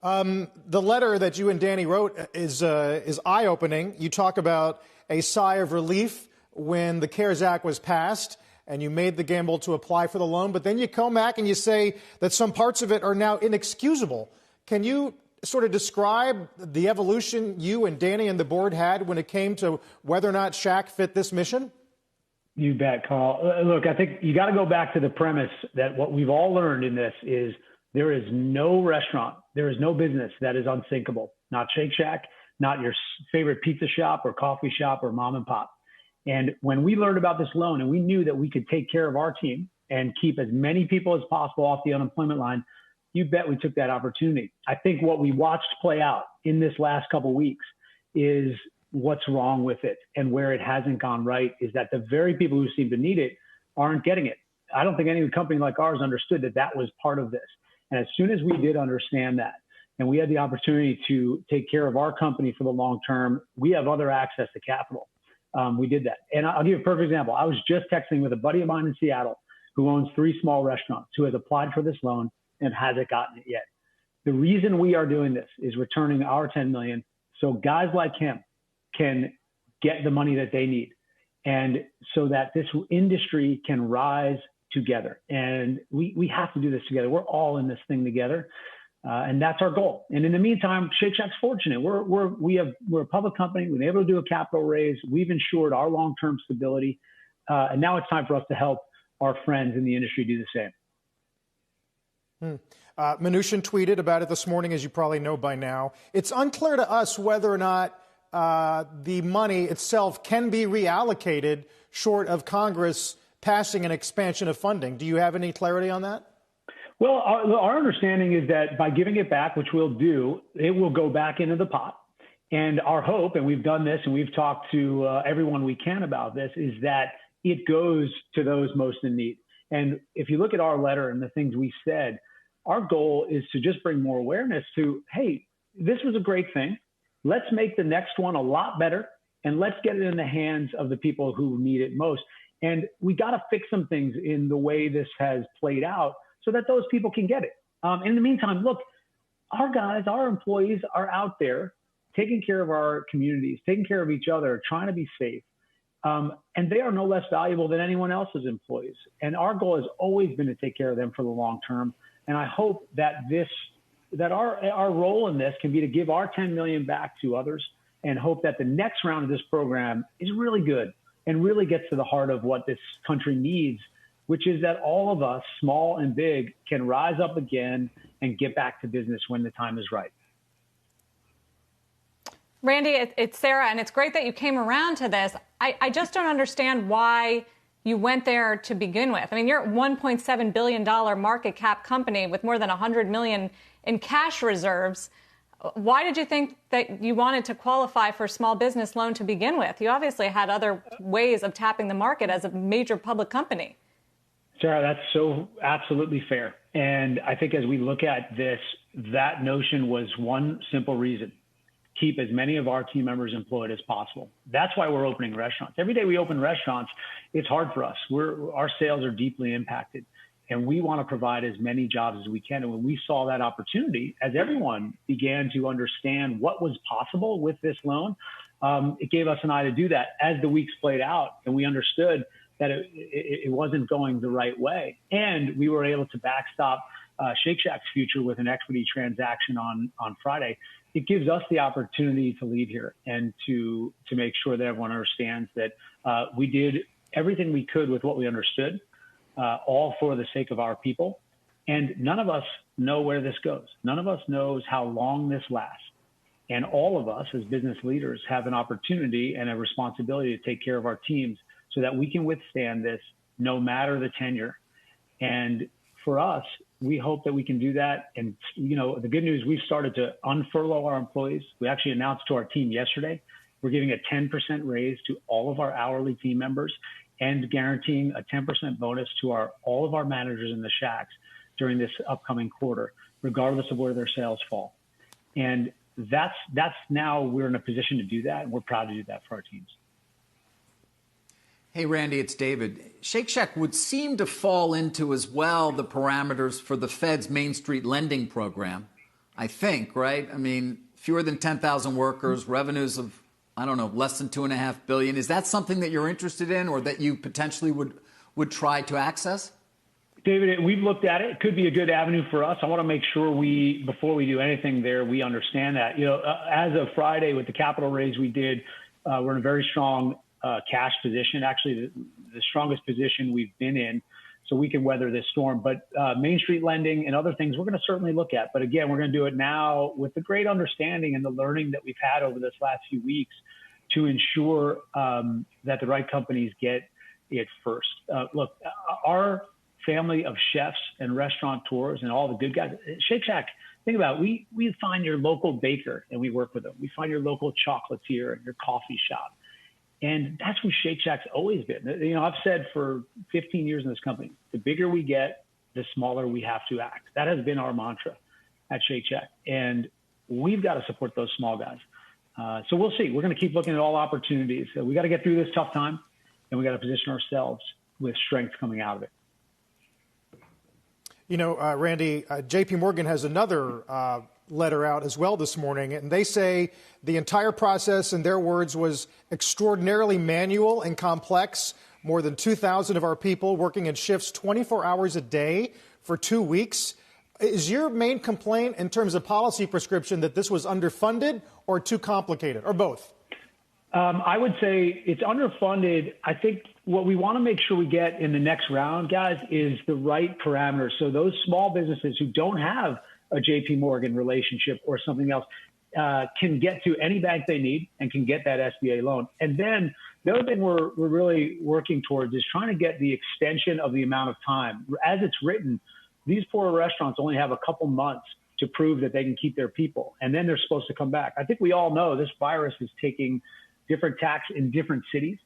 The letter that you and Danny wrote is eye-opening. You talk about a sigh of relief when the CARES Act was passed and you made the gamble to apply for the loan, but then you come back and you say that some parts of it are now inexcusable. Can you sort of describe the evolution you and Danny and the board had when it came to whether or not Shack fit this mission? You bet, Carl. Look, I think you got to go back to the premise that what we've all learned in this is there is no restaurant, there is no business that is unsinkable. Not Shake Shack, not your favorite pizza shop or coffee shop or mom and pop. And when we learned about this loan and we knew that we could take care of our team and keep as many people as possible off the unemployment line, you bet we took that opportunity. I think what we watched play out in this last couple of weeks is what's wrong with it, and where it hasn't gone right is that the very people who seem to need it aren't getting it. I don't think any company like ours understood that that was part of this. And as soon as we did understand that, and we had the opportunity to take care of our company for the long term, we have other access to capital. We did that. And I'll give you a perfect example. I was just texting with a buddy of mine in Seattle who owns 3 small restaurants, who has applied for this loan and hasn't gotten it yet. The reason we are doing this is returning our $10 million so guys like him can get the money that they need, and so that this industry can rise together. And we have to do this together. We're all in this thing together. And that's our goal. And in the meantime, Shake Shack's fortunate. We're a public company. We've been able to do a capital raise. We've ensured our long-term stability. And now it's time for us to help our friends in the industry do the same. Mnuchin tweeted about it this morning, as you probably know by now. It's unclear to us whether or not the money itself can be reallocated short of Congress passing an expansion of funding. Do you have any clarity on that? Well, our understanding is that by giving it back, which we'll do, it will go back into the pot. And our hope, and we've done this and we've talked to everyone we can about this, is that it goes to those most in need. And if you look at our letter and the things we said, our goal is to just bring more awareness to, hey, this was a great thing. Let's make the next one a lot better, and let's get it in the hands of the people who need it most. And we got to fix some things in the way this has played out so that those people can get it. In the meantime, look, our guys, our employees are out there taking care of our communities, taking care of each other, trying to be safe. And they are no less valuable than anyone else's employees. And our goal has always been to take care of them for the long term. And I hope that our role in this can be to give our $10 million back to others, and hope that the next round of this program is really good and really gets to the heart of what this country needs, which is that all of us, small and big, can rise up again and get back to business when the time is right. Randy, it's Sarah, and it's great that you came around to this. I just don't understand why you went there to begin with. I mean, you're a $1.7 billion market cap company with more than $100 million in cash reserves. Why did you think that you wanted to qualify for a small business loan to begin with? You obviously had other ways of tapping the market as a major public company. Sarah, that's so absolutely fair. And I think as we look at this, that notion was one simple reason: keep as many of our team members employed as possible. That's why we're opening restaurants. Every day we open restaurants, it's hard for us. Our sales are deeply impacted, and we want to provide as many jobs as we can. And when we saw that opportunity, as everyone began to understand what was possible with this loan, it gave us an eye to do that. As the weeks played out and we understood that it wasn't going the right way, and we were able to backstop Shake Shack's future with an equity transaction on Friday, it gives us the opportunity to lead here and to make sure that everyone understands that we did everything we could with what we understood, all for the sake of our people. And none of us know where this goes. None of us knows how long this lasts. And all of us as business leaders have an opportunity and a responsibility to take care of our teams so that we can withstand this no matter the tenure. And for us, we hope that we can do that. And, you know, the good news, we've started to unfurlough our employees. We actually announced to our team yesterday, we're giving a 10% raise to all of our hourly team members and guaranteeing a 10% bonus to all of our managers in the Shacks during this upcoming quarter, regardless of where their sales fall. And that's now we're in a position to do that, and we're proud to do that for our teams. Hey, Randy, it's David. Shake Shack would seem to fall into as well the parameters for the Fed's Main Street lending program. I think, right? I mean, fewer than 10,000 workers, revenues of, I don't know, less than $2.5 billion. Is that something that you're interested in or that you potentially would try to access? David, we've looked at it. It could be a good avenue for us. I want to make sure before we do anything there, we understand that. As of Friday with the capital raise we did, we're in a very strong cash position, actually the strongest position we've been in, so we can weather this storm. But Main Street lending and other things we're going to certainly look at. But again, we're going to do it now with the great understanding and the learning that we've had over this last few weeks to ensure that the right companies get it first. Look, our family of chefs and restaurateurs and all the good guys. Shake Shack, think about it. We find your local baker and we work with them. We find your local chocolatier and your coffee shop. And that's who Shake Shack's always been. I've said for 15 years in this company, the bigger we get, the smaller we have to act. That has been our mantra at Shake Shack. And we've got to support those small guys. So we'll see. We're going to keep looking at all opportunities. We got to get through this tough time and we got to position ourselves with strength coming out of it. Randy, JPMorgan has another letter out as well this morning, and they say the entire process, in their words, was extraordinarily manual and complex. More than 2,000 of our people working in shifts 24 hours a day for 2 weeks. Is your main complaint in terms of policy prescription that this was underfunded or too complicated, or both? I would say it's underfunded. I think what we want to make sure we get in the next round, guys, is the right parameters. So those small businesses who don't have a JPMorgan relationship or something else can get to any bank they need and can get that SBA loan. And then the other thing we're really working towards is trying to get the extension of the amount of time. As it's written, these poor restaurants only have a couple months to prove that they can keep their people, and then they're supposed to come back. I think we all know this virus is taking different tacks in different cities.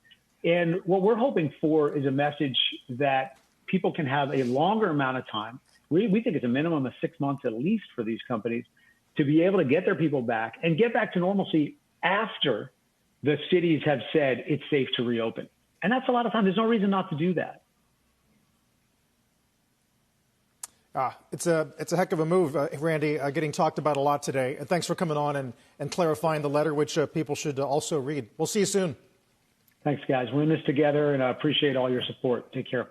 And what we're hoping for is a message that people can have a longer amount of time. We think it's a minimum of 6 months at least for these companies to be able to get their people back and get back to normalcy after the cities have said it's safe to reopen. And that's a lot of time. There's no reason not to do that. It's a heck of a move, Randy, getting talked about a lot today. And thanks for coming on and clarifying the letter, which people should also read. We'll see you soon. Thanks, guys. We're in this together, and I appreciate all your support. Take care.